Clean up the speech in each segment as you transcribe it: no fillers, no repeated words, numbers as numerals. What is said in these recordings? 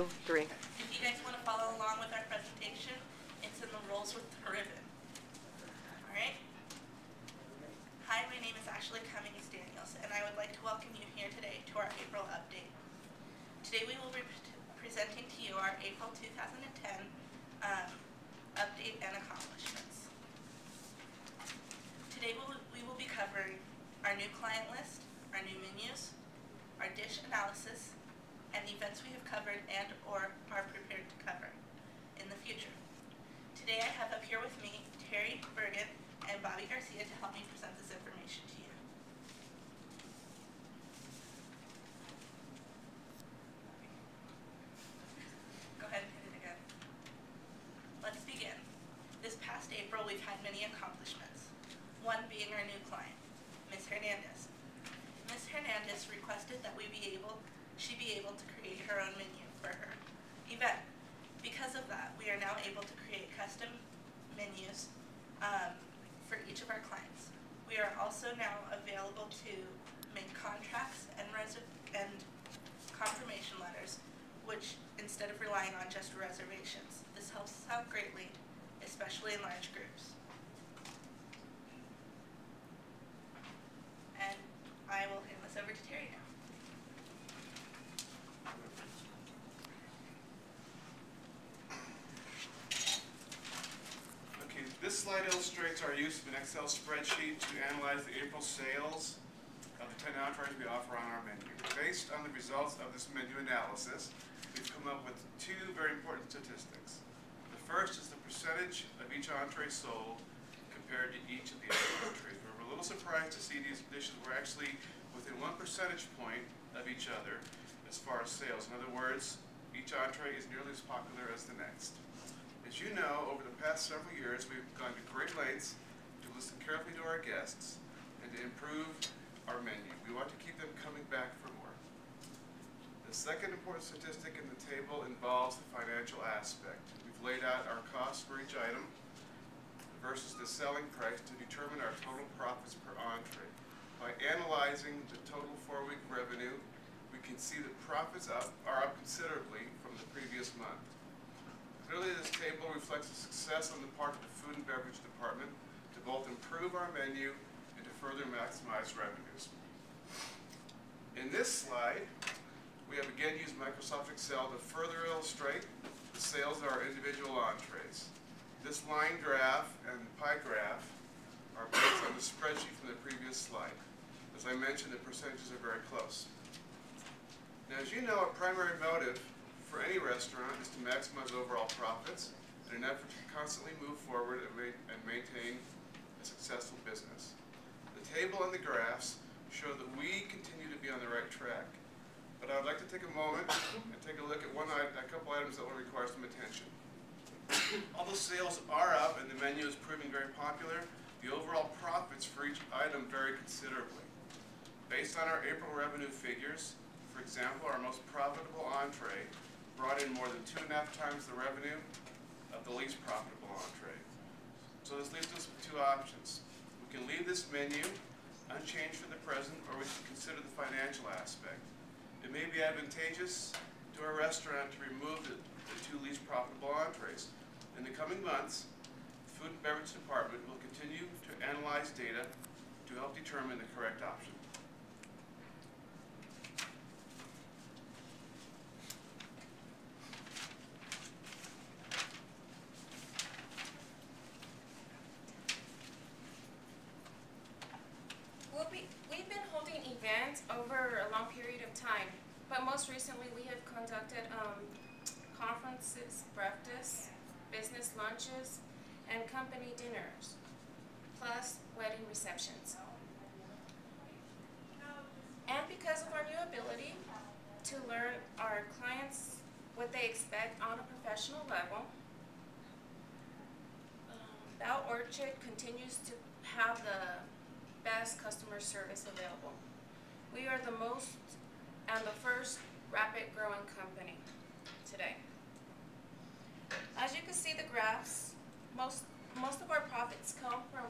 3. If you guys want to follow along with our presentation, it's in the rolls with the ribbon. Alright? Hi, my name is Ashley Cummings-Daniels, and I would like to welcome you here today to our April update. Today we will be presenting to you our April 2010 update and accomplishments. Today we will be covering our new client list, our new menus, our dish analysis, and the events we have covered and or are prepared to cover in the future. Today I have up here with me Terry Bergen and Bobby Garcia to help me present this information to you. Go ahead and hit it again. Let's begin. This past April we've had many accomplishments, one being our new client, Ms. Hernandez. Ms. Hernandez requested that she be able to create her own menu for her event. Because of that, we are now able to create custom menus for each of our clients. We are also now available to make contracts and confirmation letters, which instead of relying on just reservations. This helps us out greatly, especially in large groups. And I will hand this over to Terry now. Okay, this slide illustrates our use of an Excel spreadsheet to analyze the April sales of the 10 entrees we offer on our menu. Based on the results of this menu analysis, we've come up with two very important statistics. The first is the percentage of each entree sold compared to each of the other entrees. We're a little surprised to see these dishes were actually within 1 percentage point of each other as far as sales. In other words, each entree is nearly as popular as the next. As you know, over the past several years, we've gone to great lengths to listen carefully to our guests and to improve our menu. We want to keep them coming back for more. The second important statistic in the table involves the financial aspect. We've laid out our costs for each item versus the selling price to determine our total profits per entree. By analyzing the total 4-week revenue, we can see that profits are up considerably from the previous month. Clearly, this table reflects the success on the part of the food and beverage department to both improve our menu and to further maximize revenues. In this slide, we have again used Microsoft Excel to further illustrate the sales of our individual entrees. This line graph and pie graph are based on the spreadsheet from the previous slide. As I mentioned, the percentages are very close. Now, as you know, a primary motive for any restaurant is to maximize overall profits in an effort to constantly move forward and maintain a successful business. The table and the graphs show that we continue to be on the right track. But I would like to take a moment and take a look at a couple items that will require some attention. Although sales are up and the menu is proving very popular, the overall profits for each item vary considerably. Based on our April revenue figures, for example, our most profitable entree brought in more than 2.5 times the revenue of the least profitable entree. So this leaves us with two options. We can leave this menu unchanged for the present, or we can consider the financial aspect. It may be advantageous to our restaurant to remove the two least profitable entrees. In the coming months, the Food and Beverage Department will continue to analyze data to help determine the correct option. We've been holding events over a long period of time, but most recently we have conducted conferences, breakfasts, business lunches, and company dinners, plus wedding receptions. And because of our new ability to learn our clients what they expect on a professional level, Bell Orchard continues to have the best customer service available. We are the most and the first rapid growing company today. As you can see the graphs, most of our profits come from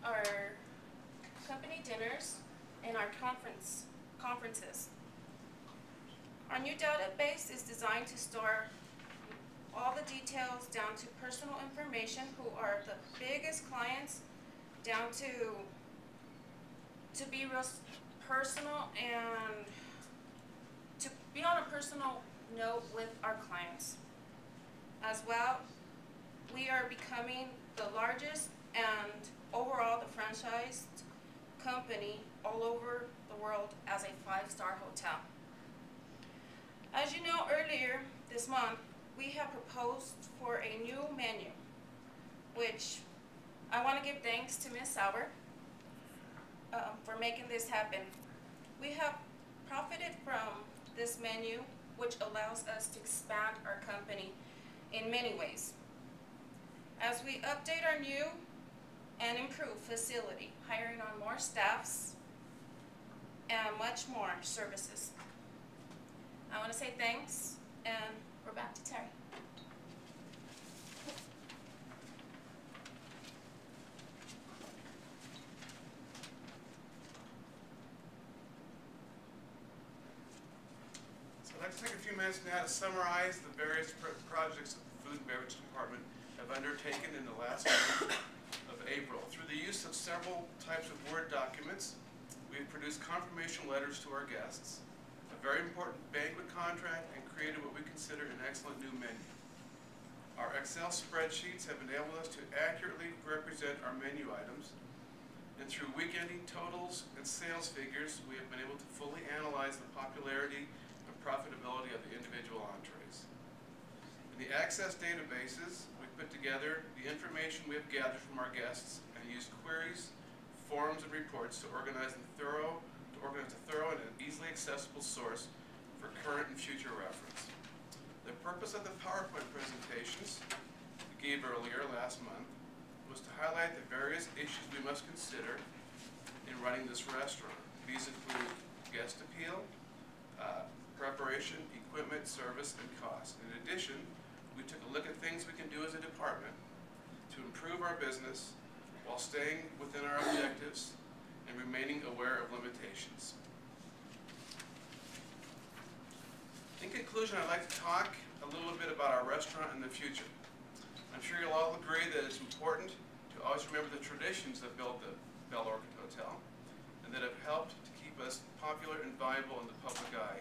our company dinners and our conferences. Our new database is designed designed to store all the details down to personal information, who are the biggest clients, down to be real personal and to be on a personal note with our clients. As well, we are becoming the largest and overall the franchised company all over the world as a 5-star hotel. As you know, earlier this month, we have proposed for a new menu, which I want to give thanks to Ms. Sauber for making this happen. We have profited from this menu, which allows us to expand our company in many ways. As we update our new and improved facility, hiring on more staffs and much more services. I want to say thanks, and we're back to Terry. So I'd like to take a few minutes now to summarize the various projects that the Food and Beverage Department have undertaken in the last month of April. Through the use of several types of Word documents, we've produced confirmation letters to our guests, a very important banquet contract, and created what we consider an excellent new menu. Our Excel spreadsheets have enabled us to accurately represent our menu items, and through week-ending totals and sales figures, we have been able to fully analyze the popularity and profitability of the individual entrees. In the Access databases, we put together the information we have gathered from our guests and used queries, forms, and reports to organize a thorough and an easily accessible source for current and future reference. The purpose of the PowerPoint presentations we gave earlier last month was to highlight the various issues we must consider in running this restaurant. These include guest appeal, preparation, equipment, service, and cost. In addition, we took a look at things we can do as a department to improve our business while staying within our objectives and remaining aware of limitations. In conclusion, I'd like to talk a little bit about our restaurant in the future. I'm sure you'll all agree that it's important to always remember the traditions that built the Bel Orchid Hotel and that have helped to keep us popular and viable in the public eye,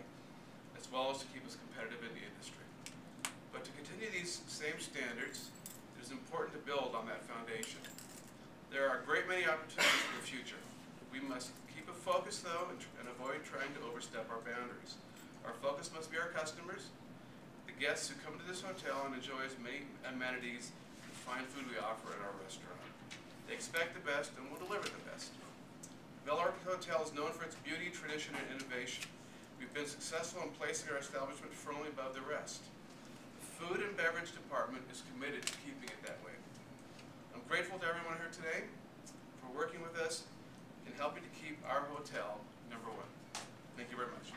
as well as to keep us competitive in the industry. But to continue these same standards, it is important to build on that foundation. There are a great many opportunities for the future. We must keep a focus, though, and avoid trying to overstep our boundaries. Our focus must be our customers, the guests who come to this hotel and enjoy as many amenities and fine food we offer at our restaurant. They expect the best and will deliver the best. Bel Orchid Hotel is known for its beauty, tradition, and innovation. We've been successful in placing our establishment firmly above the rest. The Food and Beverage Department is committed to keeping it that way. I'm grateful to everyone here today for working with us in helping to keep our hotel #1. Thank you very much.